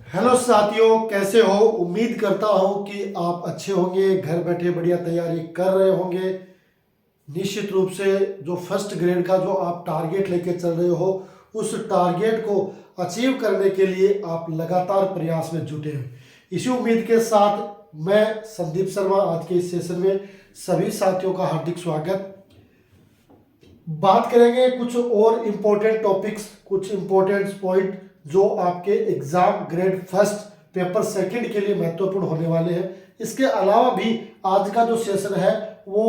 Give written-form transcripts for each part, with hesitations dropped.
Hello साथियों, कैसे हो। उम्मीद करता हूं कि आप अच्छे होंगे, घर बैठे बढ़िया तैयारी कर रहे होंगे। निश्चित रूप से जो फर्स्ट ग्रेड का जो आप टारगेट लेके चल रहे हो, उस टारगेट को अचीव करने के लिए आप लगातार प्रयास में जुटे हैं। इसी उम्मीद के साथ मैं संदीप शर्मा आज के इस सेशन में सभी साथियों का हार्दिक स्वागत। बात करेंगे कुछ और इम्पोर्टेंट टॉपिक्स, कुछ इम्पोर्टेंट पॉइंट जो आपके exam grade first paper second के लिए महत्वपूर्ण होने वाले हैं। इसके अलावा भी आज का जो सेशन है वो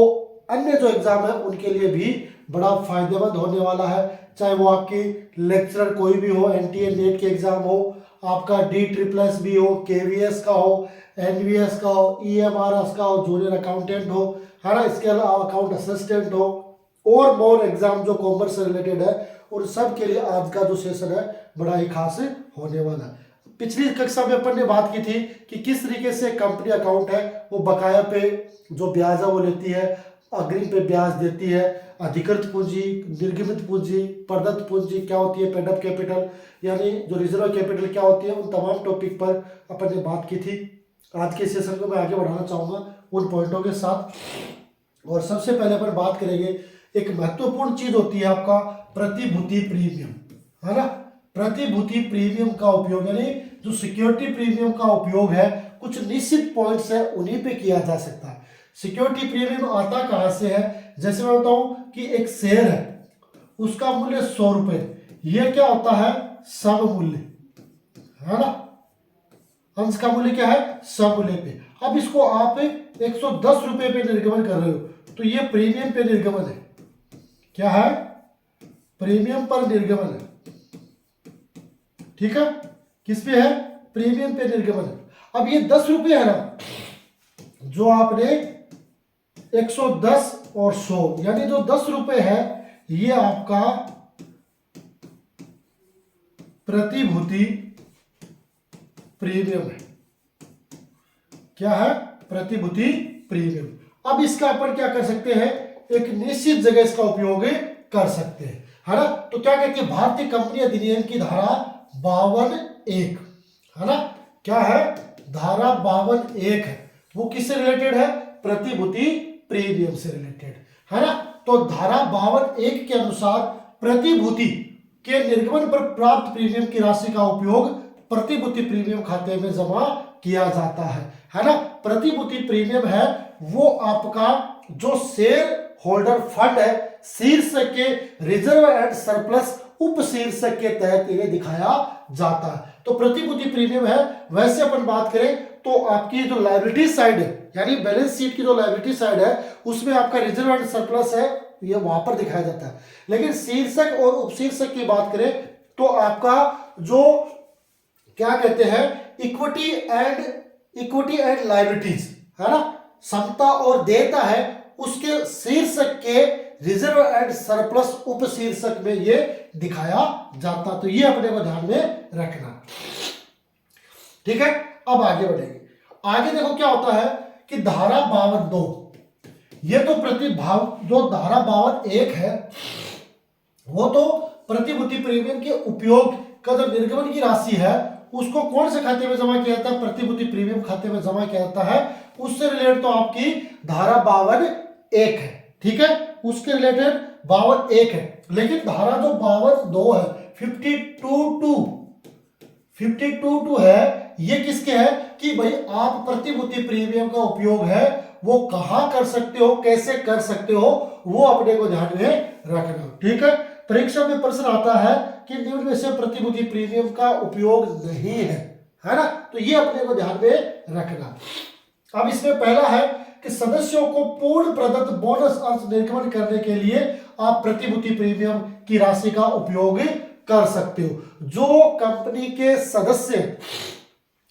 अन्य जो एग्जाम है उनके लिए भी बड़ा फायदेमंद होने वाला है। चाहे वो आपकी लेक्चरर कोई भी हो, एनटीए नेट के एग्जाम हो, आपका DSSS हो, KVS का हो, NVS का हो, EMRS का हो, जूनियर अकाउंटेंट हो, है ना, इसके अलावा अकाउंट असिस्टेंट हो और मोर एग्जाम जो कॉमर्स से रिलेटेड है, और सब के लिए आज का जो सेशन है बड़ा ही खास होने वाला है। पिछली कक्षा में अपन ने बात की थी कि किस तरीके से कंपनी अकाउंट है वो बकाया पे जो ब्याज है वो लेती है, अग्रिम पे ब्याज देती है, अधिकृत पूंजी, निर्गमित पूंजी, प्रदत्त पूंजी क्या होती है, पेड अप कैपिटल यानी जो रिजर्व कैपिटल क्या होती है, उन तमाम टॉपिक पर अपन ने बात की थी। आज के सेशन को मैं आगे बढ़ाना चाहूँगा उन पॉइंटों के साथ। और सबसे पहले अपन बात करेंगे, एक महत्वपूर्ण चीज होती है आपका प्रतिभूति प्रीमियम, है ना। प्रतिभूति प्रीमियम का उपयोग यानी जो सिक्योरिटी प्रीमियम का उपयोग है कुछ निश्चित पॉइंट्स है उन्हीं पे किया जा सकता है। सिक्योरिटी प्रीमियम आता कहां से है, जैसे मैं बताऊं कि एक शेयर है, उसका मूल्य 100 रुपए, यह क्या होता है, सम मूल्य, है ना। अंश का मूल्य क्या है, सम मूल्य पे। अब इसको आप 110 रुपए पे निर्गमन कर रहे हो तो ये प्रीमियम पे निर्गमन है। क्या है, प्रीमियम पर निर्गमन है, ठीक है। किस पे है, प्रीमियम पे निर्गमन है। अब ये 10 रुपए है ना, जो आपने 110 और 100 यानी जो 10 रुपए है ये आपका प्रतिभूति प्रीमियम है। क्या है, प्रतिभूति प्रीमियम। अब इसका अपन क्या कर सकते हैं, एक निश्चित जगह इसका उपयोग कर सकते हैं, है ना। तो क्या कहती है, भारतीय कंपनी अधिनियम की धारा 52(1), है ना। क्या है, धारा 52(1) है, वो किससे रिलेटेड है, प्रतिभूति प्रीमियम से रिलेटेड, है ना। तो धारा 52(1) के अनुसार प्रतिभूति के निर्गमन पर प्राप्त प्रीमियम की राशि का उपयोग प्रतिभूति प्रीमियम खाते में जमा किया जाता है ना। प्रतिभूति प्रीमियम है वो आपका जो शेयर होल्डर फंड है, शीर्षक के रिजर्व एंड सरप्लस उप शीर्षक के तहत इन्हें दिखाया जाता है। तो प्रतिभूति प्रीमियम है। वैसे अपन बात करें तो आपकी जो लायबिलिटी साइड है यानी बैलेंस शीट की जो लायबिलिटी साइड है उसमें आपका रिजर्व एंड सरप्लस है, ये वहां पर दिखाया जाता है। लेकिन शीर्षक और उपशीर्षक की बात करें तो आपका जो क्या कहते हैं, इक्विटी एंड लायबिलिटीज, है ना, समता और देयता है, उसके शीर्षक के रिजर्व एंड सरप्लस उप शीर्षक में ये दिखाया जाता। तो ये अपने को ध्यान में रखना, ठीक है। अब आगे बढ़ेंगे। आगे देखो क्या होता है कि धारा 52(2), ये तो प्रतिभाग जो धारा 52(1) है वो तो प्रतिभूति प्रीमियम के उपयोग का जो निर्गमन की राशि है उसको कौन से खाते में जमा किया जाता है, प्रतिभूति प्रीमियम खाते में जमा किया जाता है। उससे रिलेटेड तो आपकी धारा 52(1) है, ठीक है, उसके रिलेटेड 52(1) है। लेकिन धारा जो 52(2) है, 52(2) है, ये किसके है कि भाई आप प्रतिभूति प्रीमियम का उपयोग है वो कहां कर सकते हो, कैसे कर सकते हो, वो अपने को ध्यान में रखना, ठीक है। परीक्षा में प्रश्न आता है कि निम्न में से प्रतिभूति प्रीमियम का उपयोग नहीं है ना, तो ये अपने को ध्यान में रखना। अब इसमें पहला है कि सदस्यों को पूर्ण प्रदत्त बोनस अंश निर्गमन करने के लिए आप प्रतिभूति प्रीमियम की राशि का उपयोग कर सकते हो। जो कंपनी के सदस्य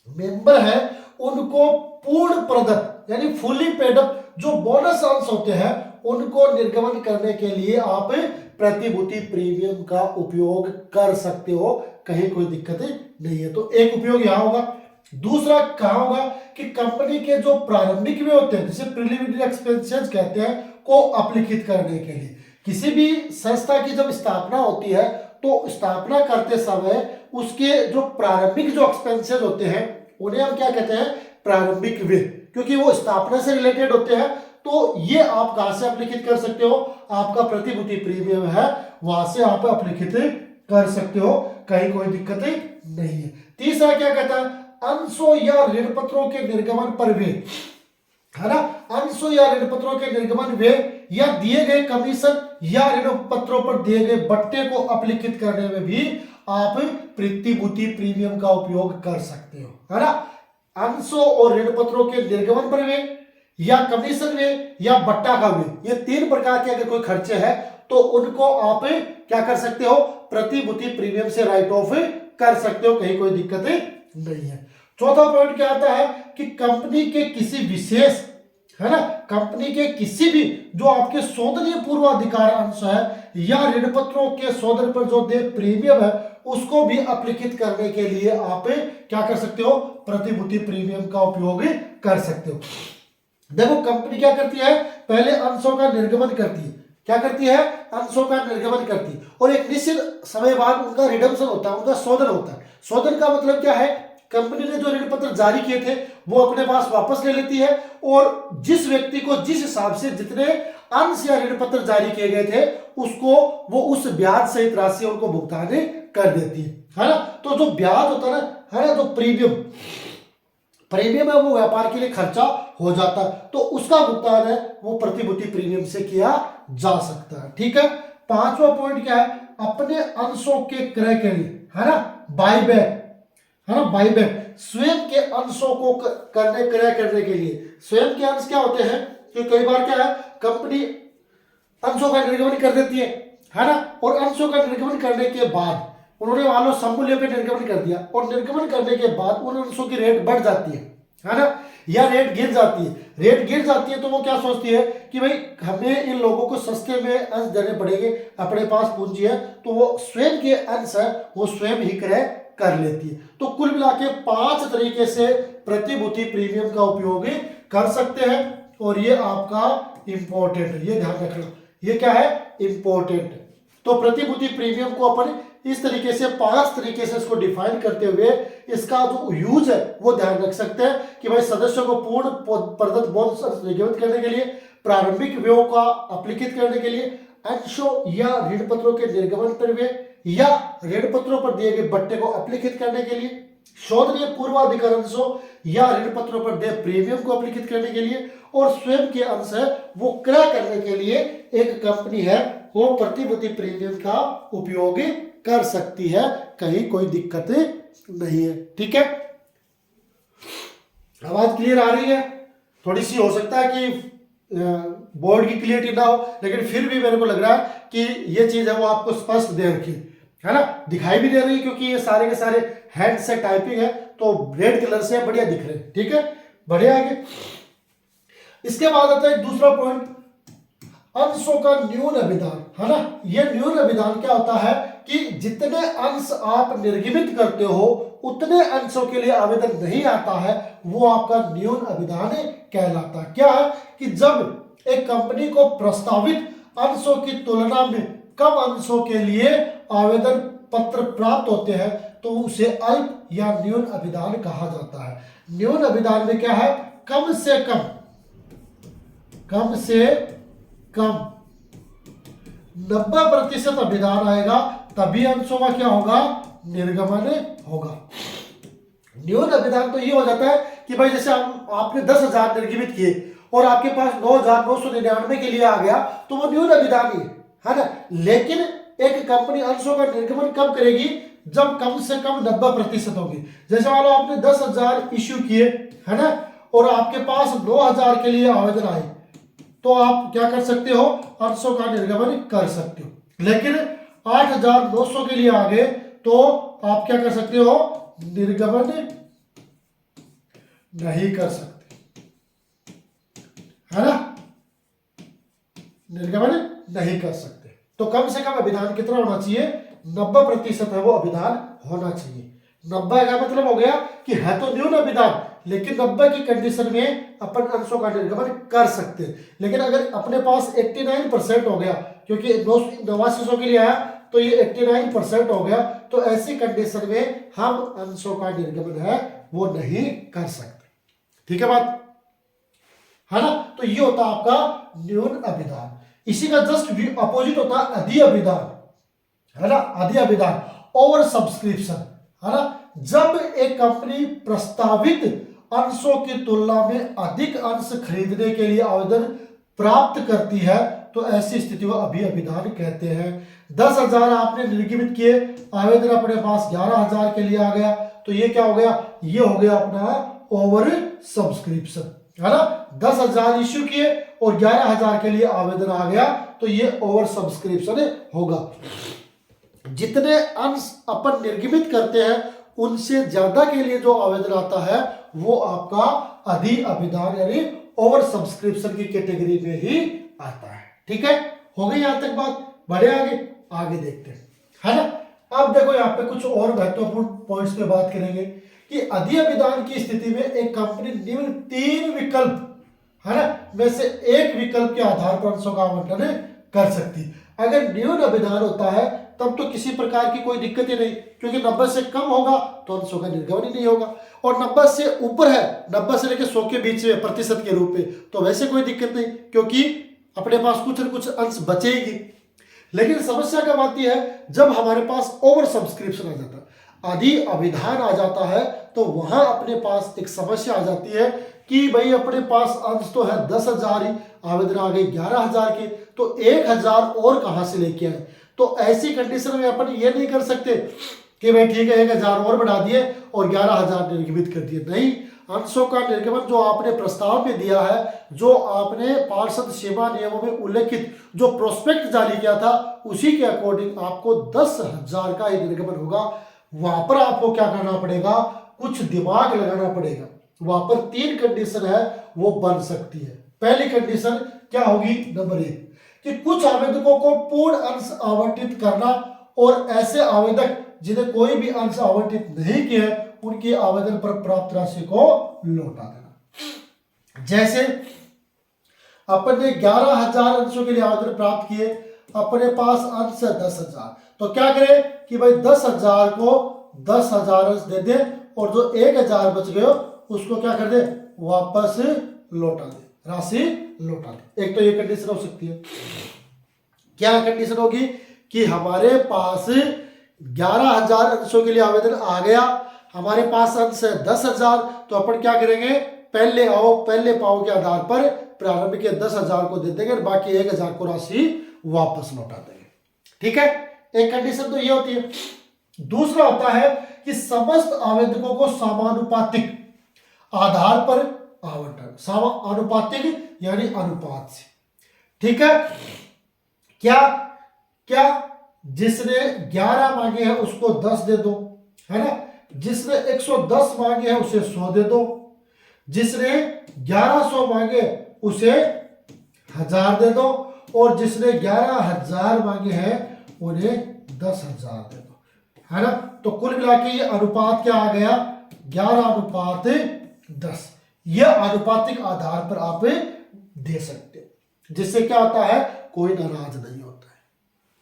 मेंबर है उनको पूर्ण प्रदत्त यानी फुली पेड अप जो बोनस अंश होते हैं उनको निर्गमन करने के लिए आप प्रतिभूति प्रीमियम का उपयोग कर सकते हो, कहीं कोई दिक्कत नहीं है। तो एक उपयोग यहां होगा। दूसरा कहां होगा कि कंपनी के जो प्रारंभिक व्यय होते हैं जिसे प्रिलिमिनरी एक्सपेंसेस कहते हैं को अपलिखित करने के लिए। किसी भी संस्था की जब स्थापना होती है तो स्थापना करते समय उसके जो प्रारंभिक जो एक्सपेंसेस होते हैं उन्हें हम क्या कहते हैं, प्रारंभिक व्यय, क्योंकि वो स्थापना से रिलेटेड होते हैं। तो ये आप कहां से अपलिखित कर सकते हो, आपका प्रतिभूति प्रीमियम है वहां से आप अपलिखित कर सकते हो, कहीं कोई दिक्कत नहीं है। तीसरा क्या कहता है, अंशों या ऋण पत्रों के निर्गमन पर व्यय, है ना, अंशों या ऋण पत्रों के निर्गमन व्यय या दिए गए कमीशन या ऋण पत्रों पर दिए गए बट्टे को अपलिखित करने में भी आप प्रतिभूति प्रीमियम का उपयोग कर सकते हो, है ना। अंशों और ऋण पत्रों के निर्गमन पर व्यय या कमीशन व्यय या बट्टा का व्यय, ये 3 प्रकार के अगर कोई खर्चे हैं तो उनको आप क्या कर सकते हो, प्रतिभूति प्रीमियम से राइट ऑफ कर सकते हो, कहीं कोई दिक्कत नहीं है। चौथा पॉइंट क्या आता है कि कंपनी के किसी विशेष, है ना, कंपनी के किसी भी जो आपके शोधनीय पूर्वाधिकार अंश है या ऋण पत्रों के शोधन पर जो देय प्रीमियम है उसको भी अपलिखित करने के लिए आप क्या कर सकते हो, प्रतिभूति प्रीमियम का उपयोग कर सकते हो। देखो कंपनी क्या करती है, पहले अंशों का निर्गमन करती है, क्या करती है, अंशों का निर्गमन करती है, और एक निश्चित समय बाद उनका रिडम्पशन होता है, उनका शोधन होता है। शोधन का मतलब क्या है, कंपनी ने जो ऋण पत्र जारी किए थे वो अपने पास वापस ले लेती है और जिस व्यक्ति को जिस हिसाब से जितने अंश या ऋण पत्र जारी किए गए थे उसको वो उस ब्याज सहित राशि उनको भुगतान कर देती है ना। तो जो ब्याज होता है ना, जो प्रीमियम है वो व्यापार के लिए खर्चा हो जाता है, तो उसका भुगतान है वो प्रतिभूति प्रीमियम से किया जा सकता है, ठीक है। पांचवा पॉइंट क्या है, अपने अंशों के क्रय के लिए, है ना, बाईबैक, है ना, बाईबैक, स्वयं के अंशों को क्रय करने के लिए। स्वयं के अंश क्या होते हैं कि कई बार क्या है, कंपनी अंशों का निर्गमन कर देती है ना, और अंशों का निर्गमन करने के बाद उन्होंने मान लो समूल्य पे निर्गमन कर दिया और निर्गमन करने के बाद उन अंशों की रेट बढ़ जाती है ना, या रेट गिर जाती है। रेट गिर जाती है तो वो क्या सोचती है कि भाई हमें इन लोगों को सस्ते में अंश देने पड़ेंगे, अपने पास पूंजी है, तो वो स्वयं के अंश है वो स्वयं ही क्रय कर लेती है। तो कुल मिला के 5 तरीके से प्रतिभूति प्रीमियम का उपयोग कर सकते हैं, और ये आपका इंपॉर्टेंट है, ये ध्यान रखना, ये क्या है, इंपॉर्टेंट। तो प्रतिभूति प्रीमियम को अपन इस तरीके से 5 तरीके से इसको डिफाइन करते हुए इसका जो यूज है वो ध्यान रख सकते हैं कि भाई सदस्यों को पूर्ण प्रदत्त बोनस निर्गमित करने के लिए, प्रारंभिक व्ययों का अपलिखित करने के लिए, अंशों या ऋण पत्रों के निर्गमन पर व्यय या ऋण पत्रों पर दिए गए बट्टे को अपलिखित करने के लिए, शोधनीय पूर्वाधिकार अंशों या ऋण पत्रों पर देय प्रीमियम को अपलिखित करने के लिए, और स्वयं के अंश है वो क्रय करने के लिए एक कंपनी है वो प्रतिभूति प्रीमियम का उपयोग कर सकती है, कहीं कोई दिक्कत नहीं है, ठीक है। आवाज क्लियर आ रही है? थोड़ी सी हो सकता है कि बोर्ड की क्लियरिटी ना हो, लेकिन फिर भी मेरे को लग रहा है कि ये चीज है वो आपको स्पष्ट दे रखी है ना, दिखाई भी दे रही है क्योंकि ये सारे के सारे हैंड से टाइपिंग है तो रेड कलर से बढ़िया दिख रहे हैं, ठीक है, बढ़िया। आगे इसके बाद आता है दूसरा पॉइंट, अंशों का न्यून अभिधान, है ना। ये न्यून अभिधान क्या होता है कि जितने अंश आप निर्गमित करते हो उतने अंशों के लिए आवेदन नहीं आता है, वो आपका न्यून अभिधान कहलाता है। क्या है कि जब एक कंपनी को प्रस्तावित अंशों की तुलना में कम अंशों के लिए आवेदन पत्र प्राप्त होते हैं तो उसे अल्प या न्यून अभिधान कहा जाता है। न्यून अभिधान में क्या है, कम से कम 90% अभिधान आएगा तभी अंशों का क्या होगा, निर्गमन होगा। न्यून अभिधान तो ये हो जाता है कि भाई जैसे आपने 10,000 निर्गमित किए और आपके पास 9,999 के लिए आ गया तो वो न्यून अभिधान ही है ना। लेकिन एक कंपनी अंशों का निर्गमन कब करेगी, जब कम से कम 90% होगी। जैसे मान लो आपने 10,000 इश्यू किए, है ना, और आपके पास 9,000 के लिए आवेदन आए, तो आप क्या कर सकते हो, अंशों का निर्गमन कर सकते हो। लेकिन 8,900 के लिए आ गए तो आप क्या कर सकते हो, निर्गमन नहीं कर सकते, है ना, निर्गमन नहीं कर सकते। तो कम से कम अभिधान कितना होना चाहिए, 90% है वो अभिधान होना चाहिए। 90 का मतलब हो गया कि है तो न्यून अभिधान लेकिन 90 की कंडीशन में अपन अंशों का निर्गमन कर सकते हैं। लेकिन अगर अपने पास 89% हो गया, क्योंकि 8900 के लिए आया तो ये 89% हो गया। तो ऐसी कंडीशन में हम अंशों का निर्गमन है वो नहीं कर सकते। ठीक है बात, है ना। तो ये होता है आपका न्यून अभिधान। इसी का जस्ट भी अपोजिट होता है अधि अभिधान, है ना। अधि अभिधान ओवर सब्सक्रिप्शन, है ना। जब एक कंपनी प्रस्तावित अंशों की तुलना में अधिक अंश खरीदने के लिए आवेदन प्राप्त करती है तो ऐसी स्थिति को अभी अभिधान कहते हैं। 10,000 आपने निर्गमित किए, आवेदन अपने पास 11,000 के लिए आ गया, तो ये क्या हो गया, ये हो गया अपना ओवर सब्सक्रिप्शन, है ना। 10,000 इश्यू किए और 11,000 के लिए आवेदन आ गया, तो ये ओवर सब्सक्रिप्शन होगा। जितने अंश अपन निर्गमित करते हैं उनसे ज्यादा के लिए जो आवेदन आता है वो आपका अधि अभिधान यानी ओवर सब्सक्रिप्शन की कैटेगरी में ही आता है। ठीक है, हो गई यहां तक बात, बढ़े आगे देखते हैं, है ना। अब देखो यहाँ पे कुछ और महत्वपूर्ण पॉइंट्स पे बात करेंगे कि अधि अभिधान की स्थिति में एक कंपनी निम्न 3 विकल्प, है ना, में से एक विकल्प के आधार पर अंशों का आवंटन कर सकती। अगर न्यून अभिधान होता है तब तो किसी प्रकार की कोई दिक्कत ही नहीं, क्योंकि 90 से कम होगा तो अंशों का निर्गमन ही नहीं होगा, और 90 से ऊपर है, 90 से लेकर 100 के बीच में प्रतिशत के रूप में, तो वैसे कोई दिक्कत नहीं, क्योंकि अपने पास कुछ न कुछ अंश बचेगी। लेकिन समस्या कब आती है, जब हमारे पास ओवर सब्सक्रिप्शन आ जाता है, अधि अभिधान आ जाता है, तो वहां अपने पास एक समस्या आ जाती है कि भाई अपने पास अंश तो है 10,000 ही, आवेदन आ गए 11,000 के, तो 1,000 और कहां से लेके आए। तो ऐसी कंडीशन में अपन ये नहीं कर सकते कि भाई ठीक है 1,000 और बढ़ा दिए और 11,000 निर्गमित कर दिए, नहीं। अंशों का निर्गमन जो आपने प्रस्ताव में दिया है, जो आपने पार्षद सेवा नियमों में उल्लेखित जो प्रोस्पेक्ट जारी किया था, उसी के अकॉर्डिंग आपको 10,000 का ही निर्गमन होगा। वहां पर आपको क्या करना पड़ेगा, कुछ दिमाग लगाना पड़ेगा। वहां पर 3 कंडीशन है वो बन सकती है। पहली कंडीशन क्या होगी, नंबर 1 कि कुछ आवेदकों को पूर्ण अंश आवंटित करना और ऐसे आवेदक जिन्हें कोई भी अंश आवंटित नहीं किए उनके आवेदन पर प्राप्त राशि को लौटा देना। जैसे अपन ने 11,000 अंशों के लिए आवेदन प्राप्त किए, अपने पास अंश है 10,000, तो क्या करें कि भाई 10,000 को 10,000 अंश दे दे और जो 1,000 बच गए उसको क्या कर दे, वापस लौटा दे, राशि लौटा दे। एक तो ये कंडीशन हो सकती है। क्या कंडीशन होगी कि हमारे पास 11,000 अंशों के लिए आवेदन आ गया, हमारे पास अंश है 10,000, तो अपन क्या करेंगे, पहले आओ पहले पाओ के आधार पर प्रारंभ के 10,000 को दे देंगे, बाकी 1,000 को राशि वापस लौटा देंगे। ठीक है, एक कंडीशन तो ये होती है। दूसरा होता है कि समस्त आवेदकों को समानुपातिक आधार पर आवंटन, समानुपातिक यानी अनुपात से। ठीक है, क्या क्या जिसने 11 मांगे हैं उसको 10 दे दो, है ना। जिसने 110 मांगे हैं उसे 100 दे दो, जिसने 1100 मांगे उसे 1000 दे दो, और जिसने 11,000 मांगे हैं उन्हें 10,000 दे दो, है ना। तो कुल मिला के ये अनुपात क्या आ गया, 11:10। यह अनुपातिक आधार पर आप दे सकते हो, जिससे क्या होता है, कोई नाराज नहीं होता है।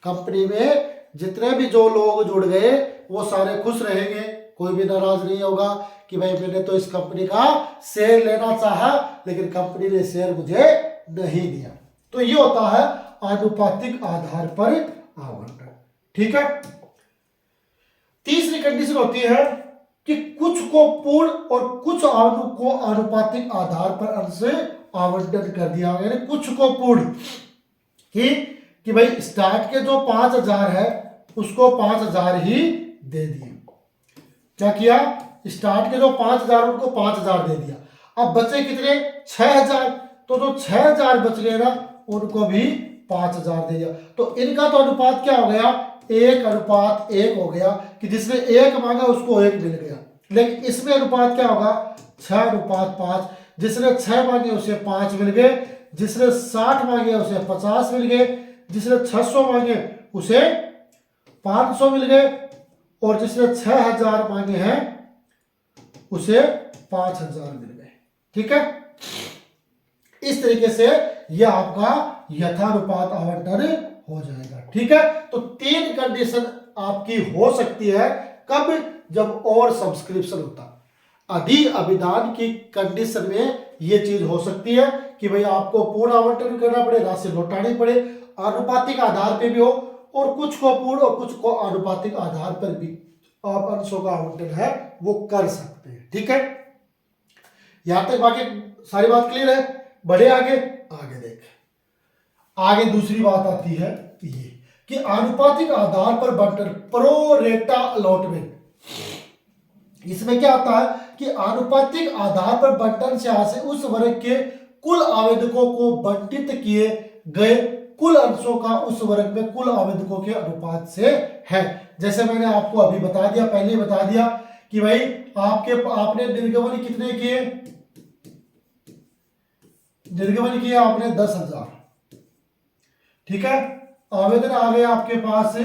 कंपनी में जितने भी जो लोग जुड़ गए वो सारे खुश रहेंगे, कोई भी नाराज नहीं होगा कि भाई मैंने तो इस कंपनी का शेयर लेना चाहा लेकिन कंपनी ने शेयर मुझे नहीं दिया। तो ये होता है आनुपातिक आधार पर आवंटन। ठीक है, तीसरी कंडीशन होती है कि कुछ को पूर्ण और कुछ को आनुपातिक आधार पर अंश आवंटन कर दिया, यानी कुछ को पूर्ण कि भाई स्टार्ट के जो 5,000 है उसको 5,000 ही दे दिए। क्या किया, स्टार्ट के जो 5,000 उनको 5,000 दे दिया। अब बचे कितने, 6,000, तो जो 6,000 बच गए ना उनको भी 5,000 दे दिया। तो इनका तो अनुपात क्या हो गया, 1:1 हो गया, कि जिसने 1 मांगा उसको 1 मिल गया। लेकिन इसमें अनुपात क्या होगा, 6:5। जिसने 6 मांगे उसे 5 मिल गए, जिसने 60 मांगे उसे 50 मिल गए, जिसने 600 मांगे उसे 500 मिल गए, और जिसने 6,000 मांगे हैं उसे 5,000 मिल गए। ठीक है, इस तरीके से यह आपका यथानुपात आवंटन हो जाएगा। ठीक है, तो 3 कंडीशन आपकी हो सकती है। कब? जब ओवर सब्सक्रिप्शन होता, अधि अभिदान की कंडीशन में यह चीज हो सकती है कि भाई आपको पूर्ण आवंटन करना पड़े, राशि लौटानी पड़े, आनुपातिक आधार पे भी हो, और कुछ को पूर्ण और कुछ को आनुपातिक आधार पर भी आप अंशों का आवंटन है वो कर सकते हैं। ठीक है, यहां तक बाकी सारी बात क्लियर है। बढ़े आगे। आगे देख, आगे दूसरी बात आती है ये कि आनुपातिक आधार पर बंटन, प्रोरेटा अलॉटमेंट। इसमें क्या आता है कि आनुपातिक आधार पर बंटन से आज से उस वर्ग के कुल आवेदकों को बंटित किए गए कुल अंशों का उस वर्ग में कुल आवेदकों के अनुपात से है। जैसे मैंने आपको अभी बता दिया, पहले ही बता दिया कि भाई आपने निर्गमन कितने किए? निर्गमन किया आपने 10,000। ठीक है, आवेदन आ गए आपके पास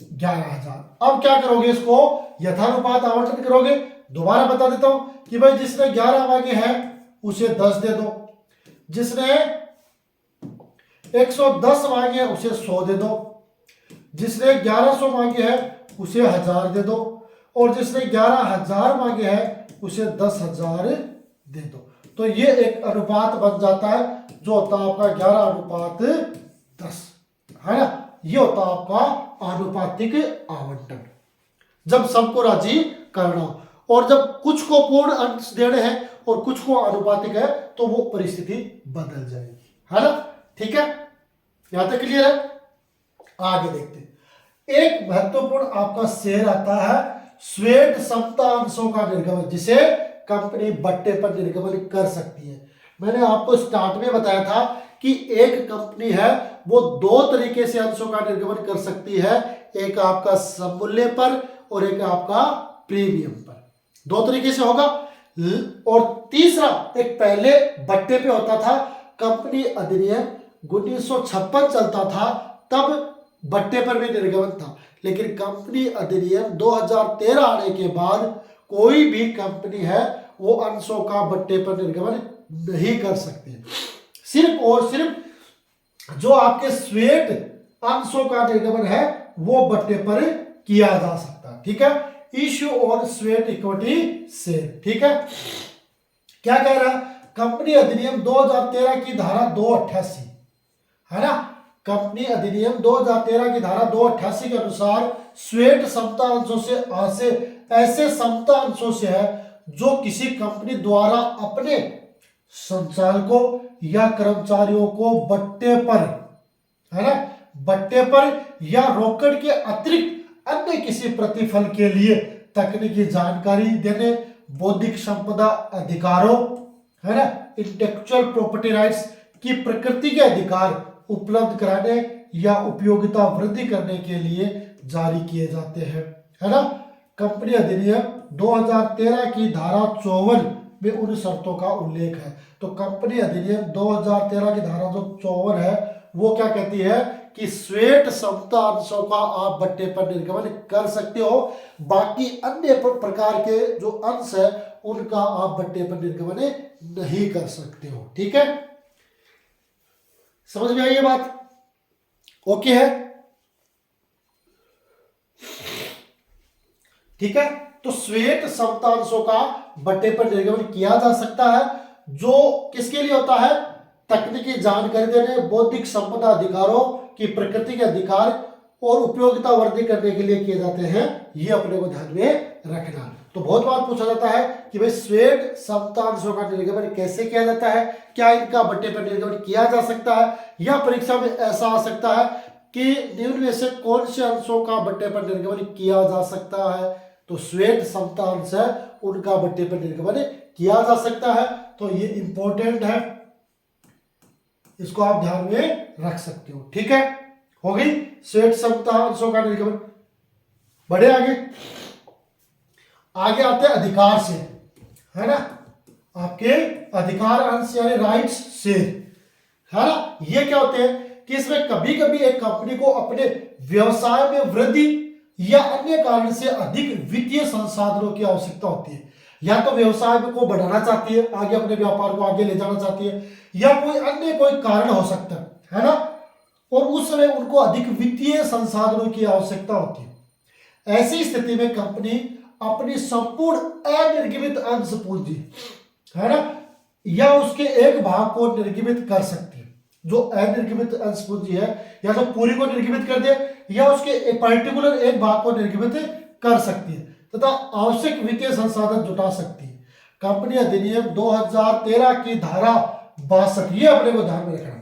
11,000। अब क्या करोगे? इसको यथानुपात आवंटन करोगे। दोबारा बता देता हूं कि भाई जिसने 11 मांगे हैं उसे 10 दे दो, जिसने 110 मांगे हैं उसे 100 दे दो, जिसने 1100 मांगे हैं उसे 1000 दे दो, और जिसने 11,000 मांगे हैं उसे 10,000 दे दो। तो ये एक अनुपात बन जाता है जो होता है आपका 11:10, है ना। ये होता है आपका आनुपातिक आवंटन, जब सबको राजी करना हो, और जब कुछ को पूर्ण अंश देने हैं और कुछ को आनुपातिक है तो वो परिस्थिति बदल जाएगी, है ना। ठीक है, यहां तक क्लियर है। आगे देखते हैं, एक महत्वपूर्ण आपका शेर आता है श्वेत समता अंशों का निर्गमन, जिसे कंपनी बट्टे पर निर्गमन कर सकती है। मैंने आपको स्टार्ट में बताया था कि एक कंपनी है वो 2 तरीके से अंशों का निर्गमन कर सकती है, एक आपका सममूल्य पर और एक आपका प्रीमियम पर। 2 तरीके से होगा। और तीसरा एक पहले बट्टे पे होता था, कंपनी अधिनियम 1956 चलता था, तब बट्टे पर भी निर्गमन था। लेकिन कंपनी अधिनियम 2013 आने के बाद कोई भी कंपनी है वो अंशों का बट्टे पर निर्गमन नहीं कर सकती। सिर्फ और सिर्फ जो आपके श्वेत अंशों का निर्गमन है वो बट्टे पर किया जा सकता है। ठीक है, इश्यू ऑन श्वेत इक्विटी शेयर। ठीक है, क्या कह रहा है? कंपनी अधिनियम 2013 की धारा 288, है ना। कंपनी अधिनियम 2013 की धारा 288 के अनुसार श्वेत समता अंशों से ऐसे समता अंशों से है जो किसी कंपनी द्वारा अपने संचालकों या कर्मचारियों को बट्टे पर, है ना, बट्टे पर या रोकड़ के अतिरिक्त अन्य किसी प्रतिफल के लिए तकनीकी जानकारी देने, बौद्धिक संपदा अधिकारों, है ना, इंटेलेक्चुअल प्रॉपर्टी राइट्स की प्रकृति के अधिकार उपलब्ध कराने या उपयोगिता वृद्धि करने के लिए जारी किए जाते हैं, है ना। कंपनी अधिनियम 2013 की धारा 54 में उन शर्तों का उल्लेख है। तो कंपनी अधिनियम 2013 की धारा जो 54 है वो क्या कहती है कि श्वेत समता अंशों का आप बट्टे पर निर्गमन कर सकते हो, बाकी अन्य प्रकार के जो अंश है उनका आप बट्टे पर निर्गमन नहीं कर सकते हो। ठीक है, समझ में आई ये बात? ओके है, ठीक है। तो श्वेत समता अंशों का बट्टे पर निर्गमन किया जा सकता है, जो किसके लिए होता है? तकनीकी जानकारी देने, बौद्धिक संपदा अधिकारों की प्रकृति के अधिकार और उपयोगिता वृद्धि करने के लिए किए जाते हैं। ये अपने को ध्यान में रखना। तो बहुत बार पूछा जाता है कि भाई श्वेत समता अंशों का निर्गमन कैसे किया जाता है, क्या इनका बट्टे पर निर्गमन किया जा सकता है, या परीक्षा में ऐसा आ सकता है कि निम्न में से कौन से अंशों का बट्टे पर निर्गमन किया जा सकता है? तो श्वेत समता अंश है उनका बट्टे पर निर्गमन किया जा सकता है। तो ये इंपॉर्टेंट है, इसको आप ध्यान में रख सकते हो। ठीक है, हो गई श्वेत समता अंशों का निर्गमन। बढ़े आगे। आगे आते हैं अधिकार से, है ना, आपके अधिकार अंश यानी राइट्स से, है ना। ये क्या होते हैं कि इसमें कभी कभी एक कंपनी को अपने व्यवसाय में वृद्धि या अन्य कारण से अधिक वित्तीय संसाधनों की आवश्यकता होती है। या तो व्यवसाय को बढ़ाना चाहती है, आगे अपने व्यापार को आगे ले जाना चाहती है, या कोई कारण हो सकता है ना। और उस समय उनको अधिक वित्तीय संसाधनों की आवश्यकता होती है। ऐसी स्थिति में कंपनी अपनी संपूर्ण अनिर्गमित अंश पूंजी, है ना, या उसके एक भाग को निर्गमित कर सकती है। जो अनिर्गमित अंश पूंजी है, या तो पूरी को निर्गमित कर दे या उसके पर्टिकुलर एक भाग को निर्गमित कर सकती है तथा आवश्यक वित्तीय संसाधन जुटा सकती है। कंपनी अधिनियम 2013 की धारा 62, ये अपने को ध्यान में रखना।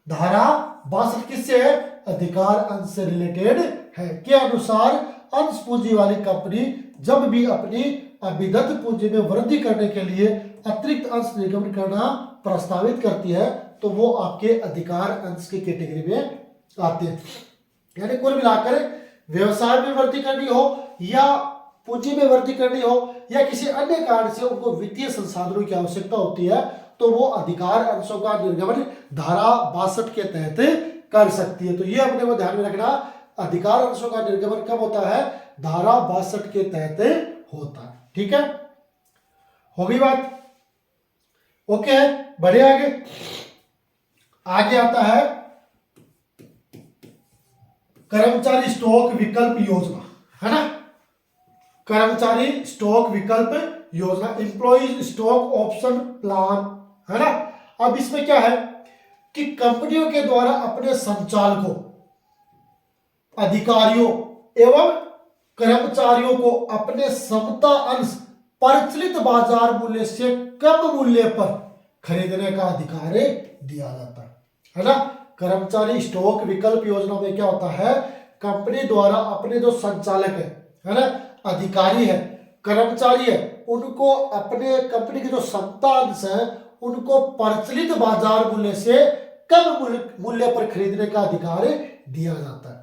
धारा 62 किससे है? अधिकार अंश से रिलेटेड है। के अनुसार अंश पूंजी वाली कंपनी जब भी अपनी अभिदत्त पूंजी में वृद्धि करने के लिए अतिरिक्त अंश निर्गमन करना प्रस्तावित करती है तो वो आपके अधिकार अंश की कैटेगरी में आते हैं। यानी कुल मिलाकर व्यवसाय में वृद्धि करनी हो या पूंजी में वृद्धि करनी हो या किसी अन्य कारण से उनको वित्तीय संसाधनों की आवश्यकता होती है तो वो अधिकार अंशों का निर्गमन धारा 62 के तहत कर सकती है। तो ये अपने को ध्यान में रखना, अधिकार अंशों का निर्गमन कब होता है? धारा 62 के तहत होता है। ठीक है, हो गई बात? ओके है, बढ़े आगे। आगे आता है कर्मचारी स्टॉक विकल्प योजना, है ना। कर्मचारी स्टॉक विकल्प योजना, एम्प्लॉइज स्टॉक ऑप्शन प्लान, है ना। अब इसमें क्या है कि कंपनियों के द्वारा अपने संचालकों, अधिकारियों एवं कर्मचारियों को अपने समता अंश प्रचलित बाजार मूल्य से कम मूल्य पर खरीदने का अधिकार दिया जाता है ना। कर्मचारी स्टॉक विकल्प योजना में क्या होता है? कंपनी द्वारा अपने जो संचालक है ना, अधिकारी है, कर्मचारी है, उनको अपने कंपनी के जो समता अंश है उनको प्रचलित बाजार मूल्य से कम मूल्य पर खरीदने का अधिकार दिया जाता है।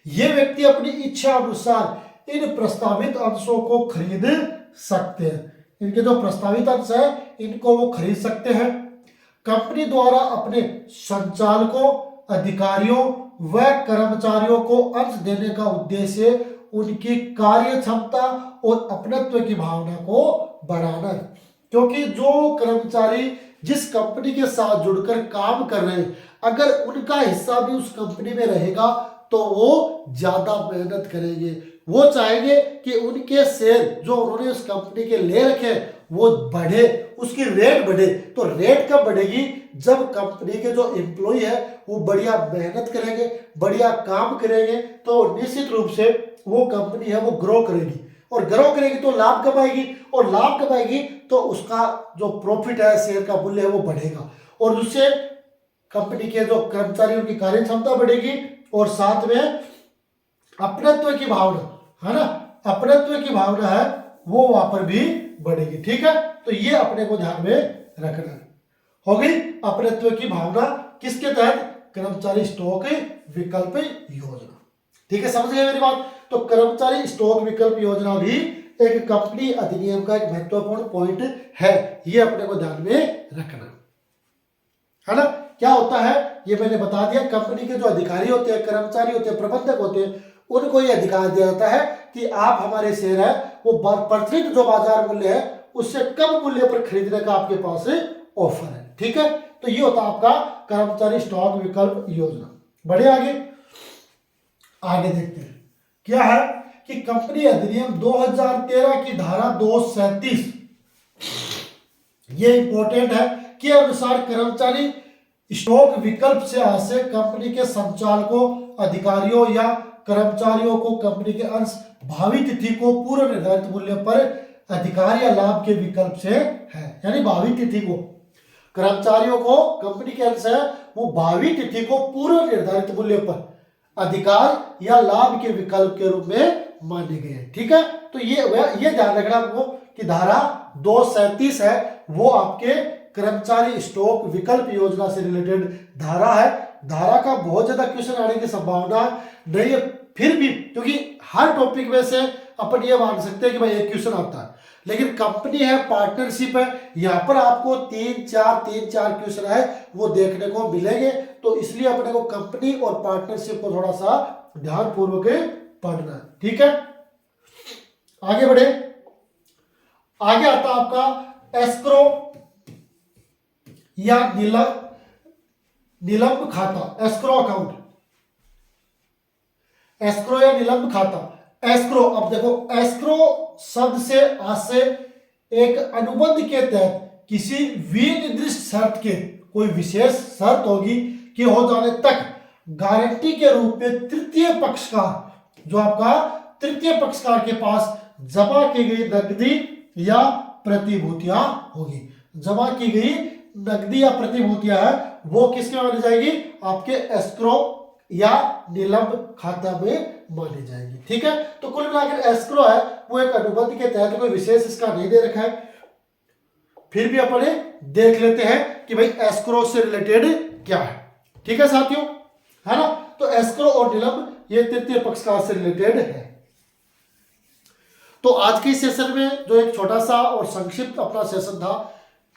ये व्यक्ति अपनी इच्छा अनुसार इन प्रस्तावित अंशों को खरीद सकते हैं। इनके जो प्रस्तावित अंश है इनको वो खरीद सकते हैं। कंपनी द्वारा अपने संचालकों, अधिकारियों व कर्मचारियों को अंश देने का उद्देश्य उनकी कार्य क्षमता और अपनत्व की भावना को बढ़ाना है। क्योंकि जो कर्मचारी जिस कंपनी के साथ जुड़कर काम कर रहे हैं, अगर उनका हिस्सा भी उस कंपनी में रहेगा तो वो ज्यादा मेहनत करेंगे। वो चाहेंगे कि उनके शेयर जो उन्होंने उस कंपनी के ले रखे वो बढ़े, उसकी रेट बढ़े। तो रेट कब बढ़ेगी? जब कंपनी के जो एम्प्लॉय है वो बढ़िया मेहनत करेंगे, बढ़िया काम करेंगे, तो निश्चित रूप से वो कंपनी है वो ग्रो करेगी, और ग्रो करेगी तो लाभ कमाएगी, और लाभ कमाएगी तो उसका जो प्रॉफिट है, शेयर का मूल्य है वो बढ़ेगा, और उससे कंपनी के जो कर्मचारियों की कार्य क्षमता बढ़ेगी और साथ में अपनत्व की भावना, है ना, अपनत्व की भावना है वो वहां पर भी बढ़ेगी। ठीक है, तो ये अपने को ध्यान में रखना है। हो गई अपनत्व की भावना किसके तहत? कर्मचारी स्टॉक विकल्प योजना। ठीक है, समझ गए मेरी बात? तो कर्मचारी स्टॉक विकल्प योजना भी एक कंपनी अधिनियम का एक महत्वपूर्ण पॉइंट है, ये अपने को ध्यान में रखना है ना। क्या होता है ये मैंने बता दिया। कंपनी के जो अधिकारी होते हैं, कर्मचारी होते हैं, प्रबंधक होते हैं, उनको ये अधिकार दिया जाता है कि आप हमारे शेयर है वो प्रचलित जो बाजार मूल्य है उससे कम मूल्य पर खरीदने का आपके पास ऑफर है। ठीक है, तो ये होता है आपका कर्मचारी स्टॉक विकल्प योजना। बढ़े आगे, आगे देखते हैं क्या है कि कंपनी अधिनियम 2013 की धारा 237, ये इंपॉर्टेंट है, के अनुसार कर्मचारी स्टॉक विकल्प से हासिल कंपनी के संचालकों, अधिकारियों या कर्मचारियों को कंपनी के अंश भावी तिथि को पूर्व निर्धारित मूल्य पर अधिकार या लाभ के विकल्प से है। यानी भावी तिथि को कर्मचारियों को कंपनी के अंश है वो भावी तिथि को पूर्व निर्धारित मूल्य पर अधिकार या लाभ के विकल्प के रूप में माने गए हैं। ठीक है, तो ये ध्यान रखना आपको कि धारा 237 है वो आपके कर्मचारी स्टॉक विकल्प योजना से रिलेटेड धारा है। धारा का बहुत ज्यादा क्वेश्चन आने की संभावना नहीं है, फिर भी क्योंकि हर टॉपिक में से अपन ये मान सकते हैं कि भाई एक क्वेश्चन आता है, लेकिन कंपनी है, पार्टनरशिप है, यहाँ पर आपको तीन चार क्वेश्चन है वो देखने को मिलेंगे। तो इसलिए अपने को कंपनी और पार्टनरशिप को थोड़ा सा ध्यानपूर्वक पढ़ना है। ठीक है, आगे बढ़े। आगे आता आपका एस्क्रो या निलंब खाता, एस्क्रो अकाउंट, एस्क्रो या निलंब खाता। एस्क्रो, अब देखो एस्क्रो शब्द से आज से एक अनुबंध के तहत किसी विनिर्दिष्ट शर्त के, कोई विशेष शर्त होगी कि हो जाने तक गारंटी के रूप में तृतीय पक्षकार, जो आपका तृतीय पक्षकार के पास जमा की गई नकदी या प्रतिभूतियां होगी, जमा की गई नकदी या प्रतिभूतियां है वो किसके मानी जाएगी, आपके एस्क्रो या निलंब खाता में मानी जाएगी। ठीक है, तो कुल मिलाकर एस्क्रो है वो एक अनुबंध के तहत, कोई विशेष इसका नहीं दे रखा है, फिर भी अपने देख लेते हैं कि भाई एस्क्रो से रिलेटेड क्या है। ठीक है साथियों, है ना, तो एस्क्रो और निलंब ये तृतीय पक्षकार से रिलेटेड है। तो आज के सेशन में जो एक छोटा सा और संक्षिप्त अपना सेशन था,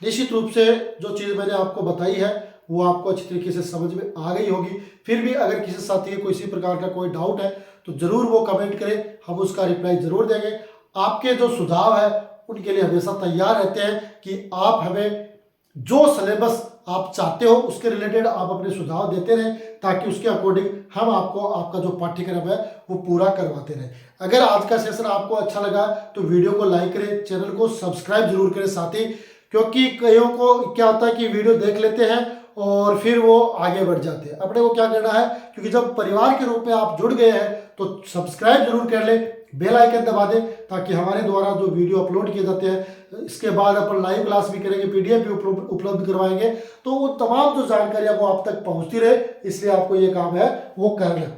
निश्चित रूप से जो चीज मैंने आपको बताई है वो आपको अच्छी तरीके से समझ में आ गई होगी। फिर भी अगर किसी साथी को किसी प्रकार का कोई डाउट है तो जरूर वो कमेंट करें, हम उसका रिप्लाई जरूर देंगे। आपके जो सुझाव है उनके लिए हमेशा तैयार रहते हैं कि आप हमें जो सिलेबस आप चाहते हो उसके रिलेटेड आप अपने सुझाव देते रहें, ताकि उसके अकॉर्डिंग हम आपको आपका जो पाठ्यक्रम है वो पूरा करवाते रहें। अगर आज का सेशन आपको अच्छा लगा तो वीडियो को लाइक करें, चैनल को सब्सक्राइब जरूर करें साथी, क्योंकि कईयों को क्या होता है कि वीडियो देख लेते हैं और फिर वो आगे बढ़ जाते हैं। अपने को क्या करना है, क्योंकि जब परिवार के रूप में आप जुड़ गए हैं तो सब्सक्राइब जरूर कर ले, बेल आइकन दबा दें, ताकि हमारे द्वारा जो वीडियो अपलोड किए जाते हैं इसके बाद अपन लाइव क्लास भी करेंगे, पीडीएफ भी उपलब्ध करवाएंगे, तो वो तमाम जो जानकारियां वो आप तक पहुंचती रहे, इसलिए आपको ये काम है वो करना।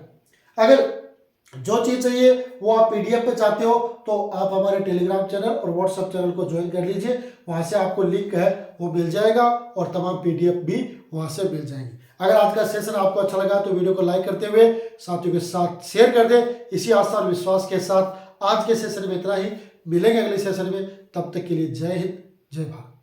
अगर जो चीज चाहिए वो आप पीडीएफ पे चाहते हो तो आप हमारे टेलीग्राम चैनल और व्हाट्सएप चैनल को ज्वाइन कर लीजिए, वहां से आपको लिंक है वो मिल जाएगा और तमाम पीडीएफ भी वहां से मिल जाएंगी। अगर आज का सेशन आपको अच्छा लगा तो वीडियो को लाइक करते हुए साथियों के साथ शेयर कर दें। इसी आशा और विश्वास के साथ आज के सेशन में इतना ही, मिलेंगे अगले सेशन में, तब तक के लिए जय हिंद जय भारत।